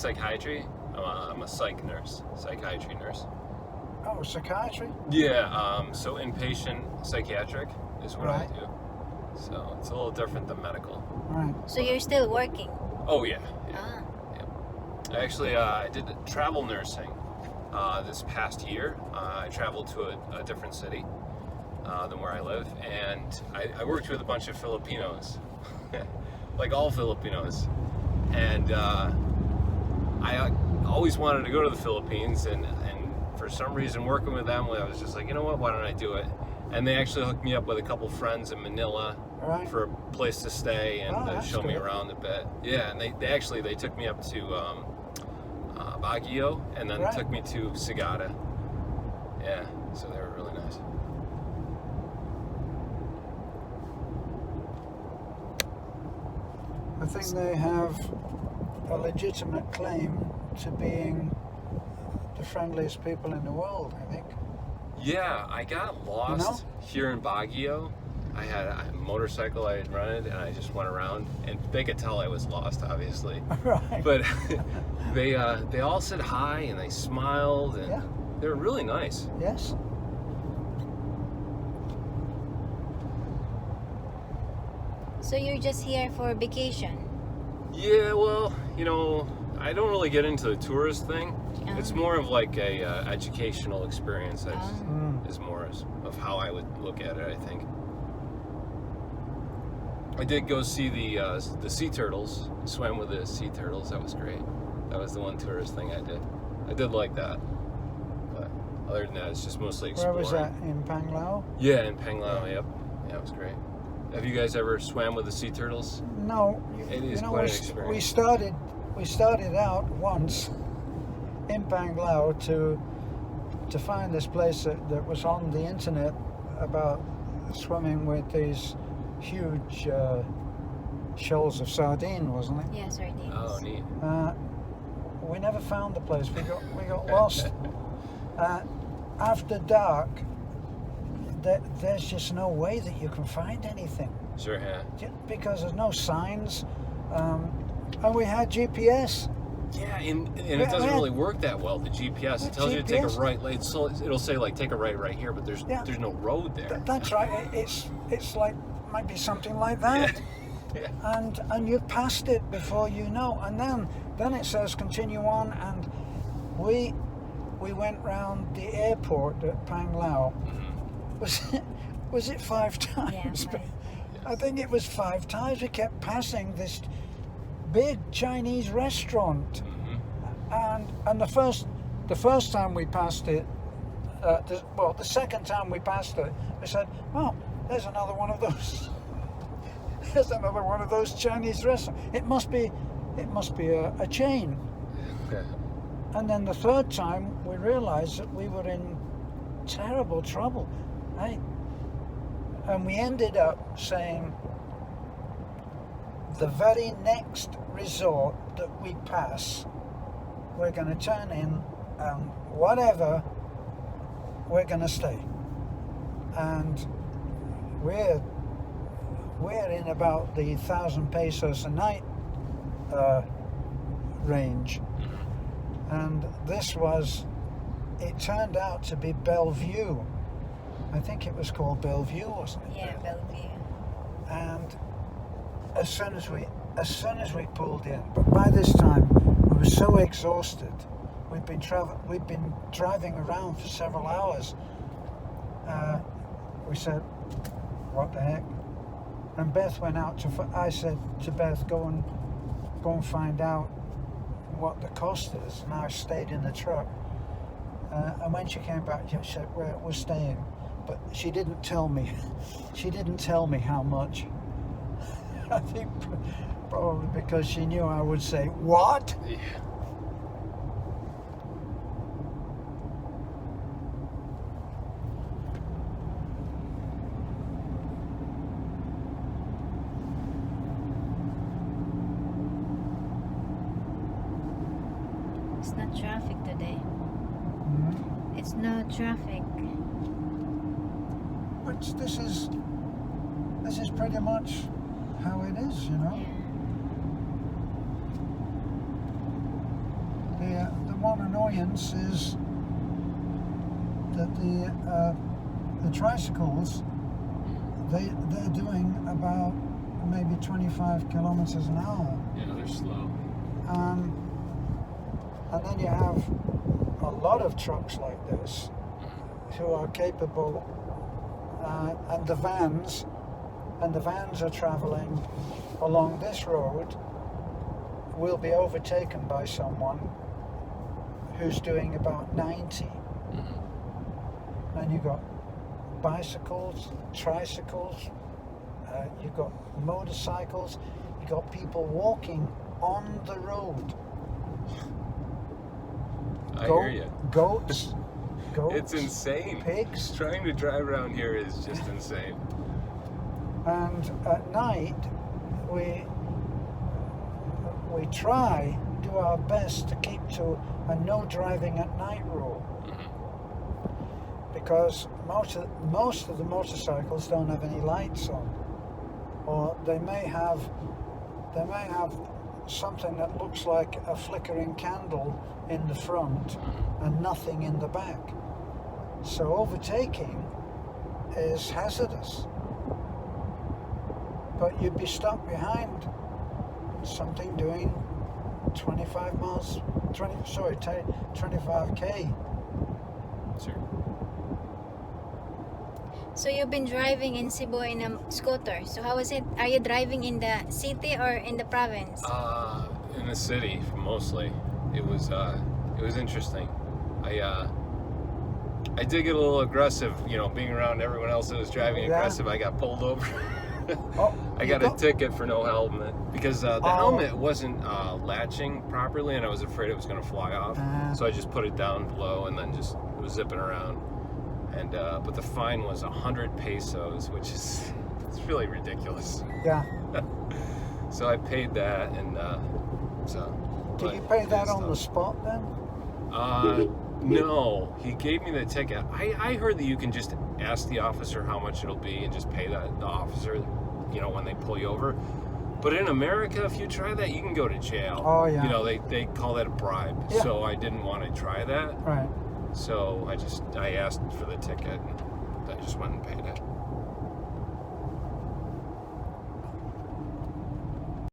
psychiatry. I'm a psychiatry nurse. Oh, psychiatry? Yeah, so inpatient psychiatric is what Right. I do. So it's a little different than medical. Right. So you're still working? Oh, yeah. Ah. Actually, I did travel nursing this past year. I traveled to a different city than where I live, and I worked with a bunch of Filipinos, like all Filipinos. And I always wanted to go to the Philippines, and for some reason, working with them, I was just like, you know what, why don't I do it? And they actually hooked me up with a couple friends in Manila Right. for a place to stay and that's show me good. around a bit. Yeah, and they took me up to Baguio, and then Right. took me to Sagada. Yeah, so they were really nice. I think they have a legitimate claim to being the friendliest people in the world, I think. Yeah, I got lost here in Baguio. I had a motorcycle I had rented, and I just went around, and they could tell I was lost, obviously. Right. But they all said hi, and they smiled, and Yeah. they were really nice. Yes. So you're just here for vacation? Yeah, well, I don't really get into the tourist thing. It's more of like a educational experience. Is more of how I would look at it, I think. I did go see the sea turtles. Swam with the sea turtles. That was great. That was the one tourist thing I did. I did like that. But other than that, it's just mostly Where exploring. was that? In Panglao? Yeah, in Panglao. Yep. Yeah, it was great. Have you guys ever swam with the sea turtles? No. It is quite an experience. We started out once in Panglao to find this place that was on the internet about swimming with these huge shoals of sardine, wasn't it? Yeah, sardines. Oh, neat. We never found the place. We got lost. After dark, there's just no way that you can find anything. Sure, yeah. Because there's no signs. And we had GPS. Yeah, and it doesn't really work that well, the GPS. It tells you to take a right. It'll say, like, take a right here, but there's no road there. That's right. It's like, might be something like that. Yeah. And you've passed it before you know. And then it says continue on, and we went round the airport at Panglao. Mm-hmm. Was it 5 times? Yeah, I think it was 5 times. We kept passing this big Chinese restaurant, and the first time we passed it, the second time we passed it, we said, "Oh, there's another one of those. There's another one of those Chinese restaurants. It must be a chain." Okay. And then the third time, we realized that we were in terrible trouble, right? And we ended up saying, the very next resort that we pass, we're going to turn in, and whatever, we're going to stay. And we're in about the 1,000 pesos a night range. And it turned out to be Bellevue. I think it was called Bellevue, wasn't it? Yeah, Bellevue. And as soon as we pulled in, but by this time we were so exhausted. We'd been driving around for several hours. We said, "What the heck?" And Beth went out I said to Beth, "Go and find out what the cost is." And I stayed in the truck. And when she came back, she said, "We're staying," but she didn't tell me. She didn't tell me how much. I think probably because she knew I would say, "What?" Yeah. It's not traffic today. Mm-hmm. It's no traffic. Which this is pretty much how it is, you know. Yeah. one annoyance is that the tricycles, they're doing about maybe 25 kilometers an hour. Yeah, they're slow. And then you have a lot of trucks like this who are capable, and the vans are traveling along this road, will be overtaken by someone who's doing about 90. And you've got bicycles, tricycles, you've got motorcycles, you've got people walking on the road. I hear you. Goats, It's insane. pigs. Trying to drive around here is just insane. And at night, we do our best to keep to a no driving at night rule. Because most of the motorcycles don't have any lights on, or they may have something that looks like a flickering candle in the front and nothing in the back. So overtaking is hazardous. But you'd be stuck behind something doing 25k. Sure. So you've been driving in Cebu in a scooter. So how is it? Are you driving in the city or in the province? In the city mostly. It was interesting. I did get a little aggressive, being around everyone else that was driving aggressive. I got pulled over. I got a ticket for no helmet because the helmet wasn't latching properly, and I was afraid it was going to fly off. So I just put it down below and then just was zipping around. And but the fine was 100 pesos, which is it's really ridiculous. Yeah. So I paid that, and Did you pay that on the spot then? No, he gave me the ticket. I heard that you can just ask the officer how much it'll be and just pay the officer, when they pull you over. But in America, if you try that, you can go to jail. Oh, yeah. They call that a bribe. Yeah. So I didn't want to try that. Right. So I asked for the ticket, and I just went and paid it.